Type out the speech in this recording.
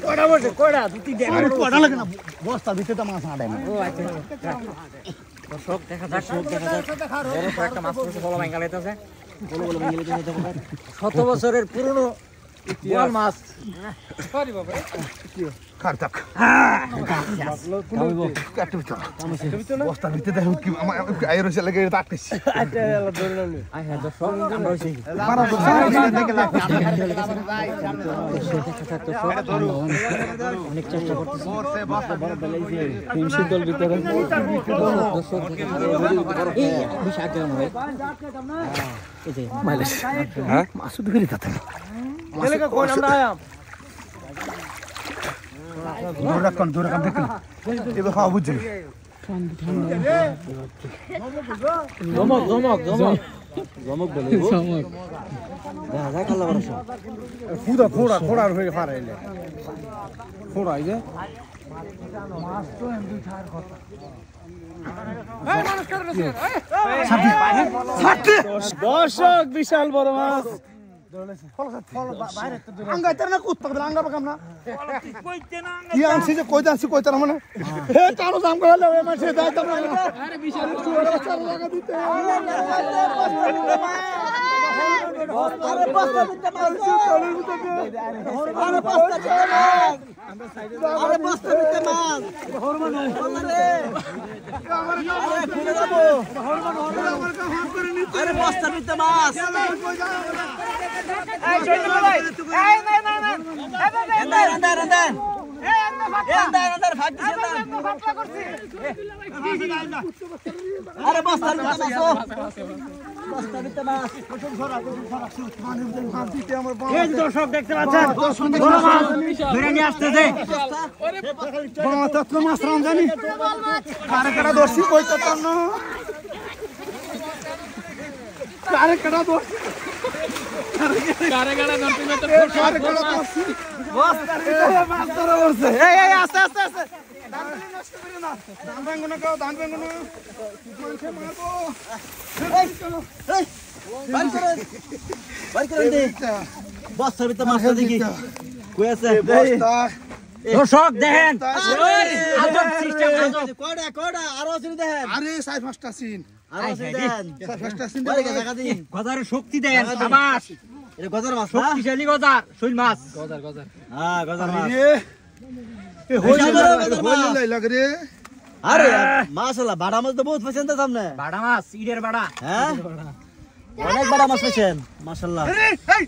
কয়টা বসে কয়টা দুটি দেখ কয়টা লাগে না বস্তার ভিতরে তো মাছ আড়ে না ও আচ্ছা দর্শক দেখা যাক বড় একটা মাছ পড়ছে বড় ভাঙ্গা লাইতেছে বড় ভাঙ্গা লাইতেছে 7 বছরের পুরনো বোয়াল মাছ সরি বাবা খারতাক বস্তার ভিতরে দেখো কি আমার আইরো সে লাগে তাকতেছি আচ্ছা ধরে নাও আই হ্যাঁ দর্শক আমরা হইছি মারা দর্শক দেখে লাগবে অনেক চেষ্টা করতেছি বড় বেলাইছে টিম শীতল ভিতরে দর্শক এই বিশাল কেমন হয় এই যে মাইলেস হ্যাঁ মাছ ধরে যাচ্ছে এলাকা কোন আমরা আয়াম দূরে কাম দেখলে এবার খাওয়া বুঝছে জমক বলে জমক দেখা যায় কালা বড় খোড়ার হয়ে ফারাইলে খোড়াই যে দর্শক বিশাল বড় মাছ আঙ্গাইতার না কুত্তা আঙ্গা পাকাম না কি আনছি যে কইতে আনছি কইতার মানে হে কারো জাম করে লে মাছে দাইতাম না আরে বিশাল চার লাগা দিতে আরে পাঁচটা দিতে মাছ আরে পাঁচটা দিতে মাছ আরে পাঁচটা দিতে মাছ হরমান রে আরে খুলে যাব আরে পাঁচটা দিতে মাছ এই চলে ভাই এই না এন্দার এন্দার ভাগছি এন্দার ফাটলা করছি আরে পাঁচটা দিতে মাছ পাঁচটা দিতে মাছ এই দর্শক দেখতে পাচ্ছেন বড় মাছ ধরে নিয়ে আসতেছে বড় মাছ তো মাছ রাম জানি কারে কাটা দর্শি কইতাম না কারে কাটা দর্শি কারে নন্টিমেটার কারে কাটা দর্শি বস মাছ ধরে বসে এই আস্তে ধান নষ্ট করে না ধান ভাঙো না ধান ভাঙো না মানুষে মারবো এই বাড়ি করে দে বস্তার ভিতরে মাছটা দেখি কই আছে বস্তা দর্শক দেখেন আজব সিস্টেম কোড়া আরো আছে দেখেন আরে 4-5টা সিন আরো আছে দেখেন 4-5টা সিন বাড়ি দেখা দিন গজারের শক্তি দেন সাবাস এটা গজার মাছ শক্তিশালী গজার শৈল মাছ গজার হ্যাঁ গজার মাছ এ হইলে লাগে রে আরে মাশাআল্লাহ বাড়া মাছ তো বহুত পছন্দ সামনে বাড়া মাছ ইডের বাড়া হ্যাঁ অনেক বাড়া মাছ পেছেন মাশাআল্লাহ এই